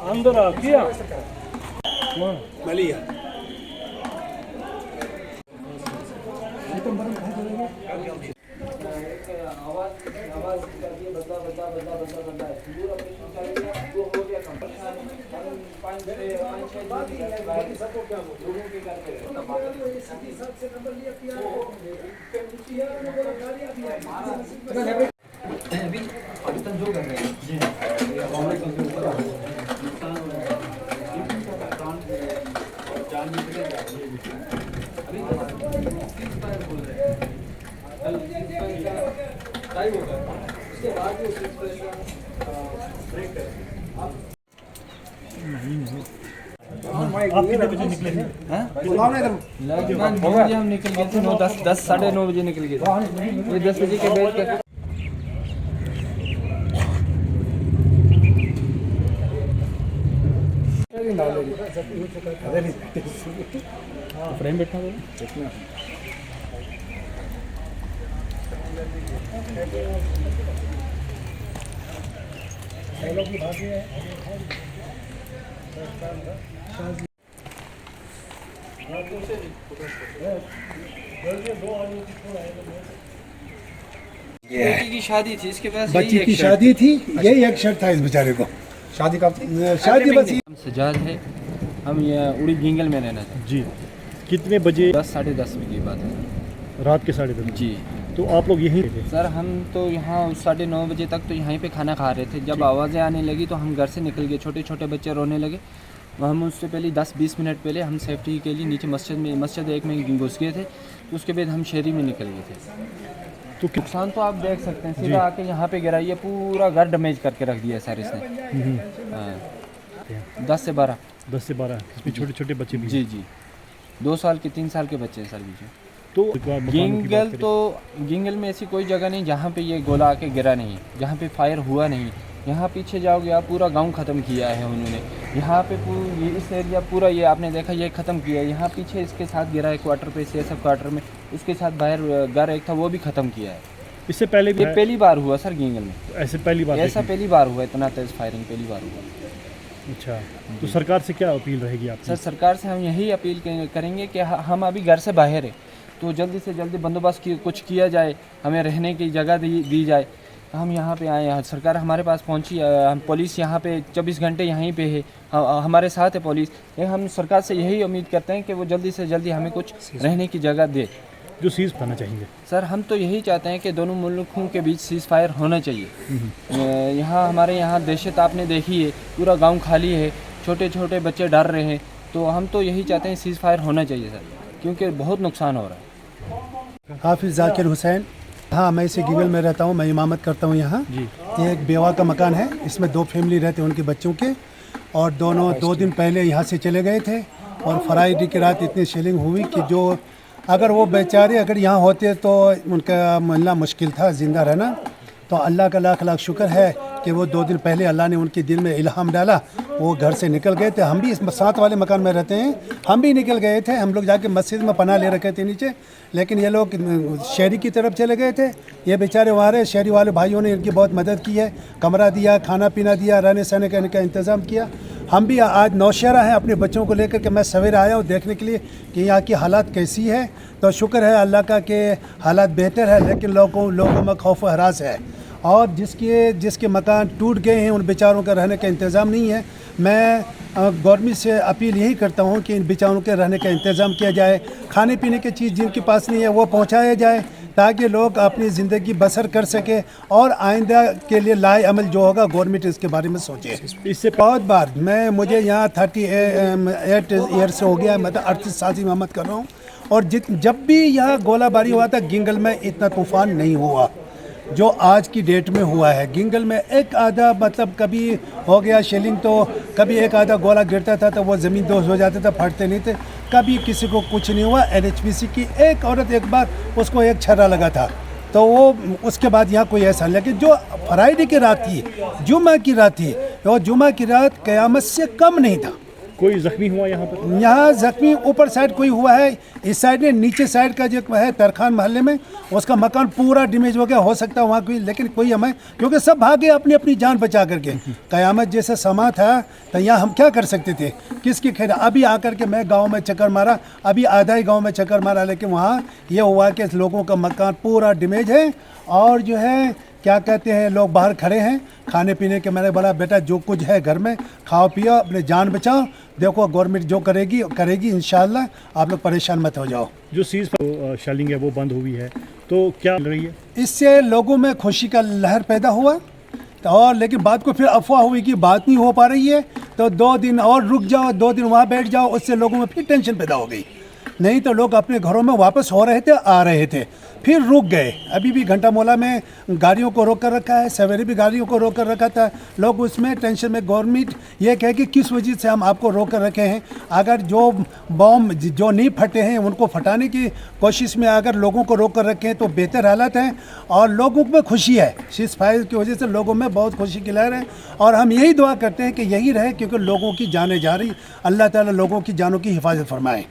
अंदर आ किया मलिया पाकिस्तान जो कर रहे हैं उसके बाद आप कितने बजे निकले थे? हम निकल गए थे 10 साढ़े 9 बजे निकल गए थे। ये 10 बजे के बैठ कर फ्रेम बैठा बेटी की शादी थी, इसके पास बच्ची की शादी थी, यही एक शर्त था इस बेचारे को। शादी कब थी? शादी बस हम सजाद है, हम ये उड़ी गिंगल में रहना था जी। कितने बजे? 10 साढ़े 10 बजे की बात है रात के 10:30 जी। तो आप लोग यहीं थे? सर हम तो यहाँ 9:30 बजे तक तो यहीं पे खाना खा रहे थे। जब आवाज़ें आने लगी तो हम घर से निकल गए, छोटे छोटे बच्चे रोने लगे। हम उससे पहले 10-20 मिनट पहले हम सेफ्टी के लिए नीचे मस्जिद एक में घुस गए थे। तो उसके बाद हम शहरी में निकल गए थे। तो नुकसान तो आप देख सकते हैं, सीधा आके यहाँ पे गिरा, ये पूरा घर डैमेज करके रख दिया सर इसने। 10 से 12 इसमें छोटे छोटे बच्चे भी जी जी, 2 साल के 3 साल के बच्चे हैं सर बीच में। तो गिंगल में ऐसी कोई जगह नहीं जहाँ पे ये गोला आके गिरा नहीं, जहाँ पे फायर हुआ नहीं। यहाँ पीछे जाओगे आप, पूरा गांव ख़त्म किया है उन्होंने। यहाँ पे ये इस एरिया पूरा ये आपने देखा, ये ख़त्म किया है। यहाँ पीछे इसके साथ गिरा है क्वार्टर पे, CSF क्वार्टर में, इसके साथ बाहर घर एक था वो भी ख़त्म किया है। इससे पहले भी ये पहली बार हुआ सर गिंगल में, ऐसा पहली बार हुआ, इतना तेज़ फायरिंग पहली बार हुआ। अच्छा, तो सरकार से क्या अपील रहेगी आपकी? सर सरकार से हम यही अपील करेंगे कि हम अभी घर से बाहर हैं, तो जल्दी से जल्दी बंदोबस्त कुछ किया जाए, हमें रहने की जगह दी जाए। हम यहाँ पे आए हैं, सरकार हमारे पास पहुँची, हम पुलिस यहाँ पे 24 घंटे यहीं पे है, हमारे साथ है पुलिस। हम सरकार से यही उम्मीद करते हैं कि वो जल्दी से जल्दी हमें कुछ रहने की जगह दे। जो सीज़ करना चाहेंगे सर हम तो यही चाहते हैं कि दोनों मुल्कों के बीच सीज़ फायर होना चाहिए। यहाँ हमारे यहाँ दहशत आपने देखी है, पूरा गाँव खाली है, छोटे छोटे बच्चे डर रहे हैं। तो हम तो यही चाहते हैं सीज़ फायर होना चाहिए सर, क्योंकि बहुत नुकसान हो रहा है। हाफिज़ जाकिर हुसैन। हाँ, मैं इसी गिंगल में रहता हूँ, मैं इमामत करता हूँ यहाँ। ये एक बेवा का मकान है, इसमें 2 फैमिली रहते हैं उनके बच्चों के, और दोनों 2 दिन पहले यहाँ से चले गए थे। और फ्राइडे की रात इतनी शेलिंग हुई कि जो अगर वो बेचारे अगर यहाँ होते तो उनका मिलना मुश्किल था, ज़िंदा रहना। तो अल्लाह का लाख लाख शुक्र है कि वो 2 दिन पहले अल्लाह ने उनके दिल में इल्हाम डाला, वो घर से निकल गए थे। हम भी इस साथ वाले मकान में रहते हैं, हम भी निकल गए थे। हम लोग जाके मस्जिद में पनाह ले रखे थे नीचे, लेकिन ये लोग शहरी की तरफ चले गए थे। ये बेचारे वहाँ रहे, शहरी वाले भाइयों ने इनकी बहुत मदद की है, कमरा दिया, खाना पीना दिया, रहने सहने का इंतज़ाम किया। हम भी आज नौशहरा हैं अपने बच्चों को लेकर के, मैं सवेरे आया हूँ देखने के लिए कि यहाँ की हालात कैसी है। तो शुक्र है अल्लाह का कि हालात बेहतर है, लेकिन लोगों में खौफ हरास है। और जिसके मकान टूट गए हैं उन बेचारों का रहने का इंतज़ाम नहीं है। मैं गवर्नमेंट से अपील यही करता हूँ कि इन बेचारों के रहने का इंतज़ाम किया जाए, खाने पीने की चीज़ जिनके पास नहीं है वो पहुँचाया जाए, ताकि लोग अपनी ज़िंदगी बसर कर सके और आइंदा के लिए लाए अमल जो होगा गवर्नमेंट इसके बारे में सोचे। इससे बहुत बार मुझे यहाँ 38 ईयर से हो गया, मतलब 38 साल से इमामत कर रहा हूँ। और जब भी यहाँ गोलाबारी हुआ था गिंगल में इतना तूफ़ान नहीं हुआ जो आज की डेट में हुआ है। गिंगल में एक आधा मतलब कभी हो गया शेलिंग, तो कभी एक आधा गोला गिरता था तो वो ज़मीन दोष हो जाते थे, फटते नहीं थे, कभी किसी को कुछ नहीं हुआ। NHPC की एक औरत एक बार उसको एक छर्रा लगा था, तो वो उसके बाद यहाँ कोई ऐसा। लेकिन जो फ्राइडे की रात थी, जुमा की रात थी, वो जुमा की रात क़यामत से कम नहीं था, कोई जख्मी हुआ यहाँ पर? यहाँ जख्मी ऊपर साइड कोई हुआ है, इस साइड में नीचे साइड का जो है तरखान मोहल्ले में उसका मकान पूरा डैमेज हो गया। हो सकता है वहाँ कोई, लेकिन कोई हमें, क्योंकि सब भागे अपनी अपनी जान बचा करके। क़यामत जैसा समा था तो यहाँ हम क्या कर सकते थे, किसकी खैर। अभी आकर के मैं गांव में चक्कर मारा, अभी आधा ही गांव में चक्कर मारा, लेकिन वहाँ ये हुआ कि लोगों का मकान पूरा डैमेज है। और जो है क्या कहते हैं, लोग बाहर खड़े हैं खाने पीने के। मैंने बोला बेटा जो कुछ है घर में खाओ पियो, अपने जान बचाओ। देखो गवर्नमेंट जो करेगी करेगी इंशाल्लाह, आप लोग परेशान मत हो जाओ। जो सीज शेलिंग है वो बंद हुई है, तो क्या मिल रही है? इससे लोगों में खुशी का लहर पैदा हुआ, और लेकिन बात को फिर अफवाह हुई कि बात नहीं हो पा रही है, तो 2 दिन और रुक जाओ, 2 दिन वहाँ बैठ जाओ। उससे लोगों में फिर टेंशन पैदा हो गई। नहीं तो लोग अपने घरों में वापस हो रहे थे, आ रहे थे, फिर रुक गए। अभी भी घंटा मोला में गाड़ियों को रोक कर रखा है, सवेरे भी गाड़ियों को रोक कर रखा था। लोग उसमें टेंशन में, गवर्नमेंट ये कहे कि किस वजह से हम आपको रोक कर रखे हैं। अगर जो बॉम्ब जो नहीं फटे हैं उनको फटाने की कोशिश में अगर लोगों को रोक कर रखे हैं तो बेहतर हालत है। और लोगों में खुशी है, सीज़ फायर की वजह से लोगों में बहुत खुशी की लहर है। और हम यही दुआ करते हैं कि यही रहे, क्योंकि लोगों की जानें जा रही। अल्लाह ताला लोगों की जानों की हिफाजत फरमाए।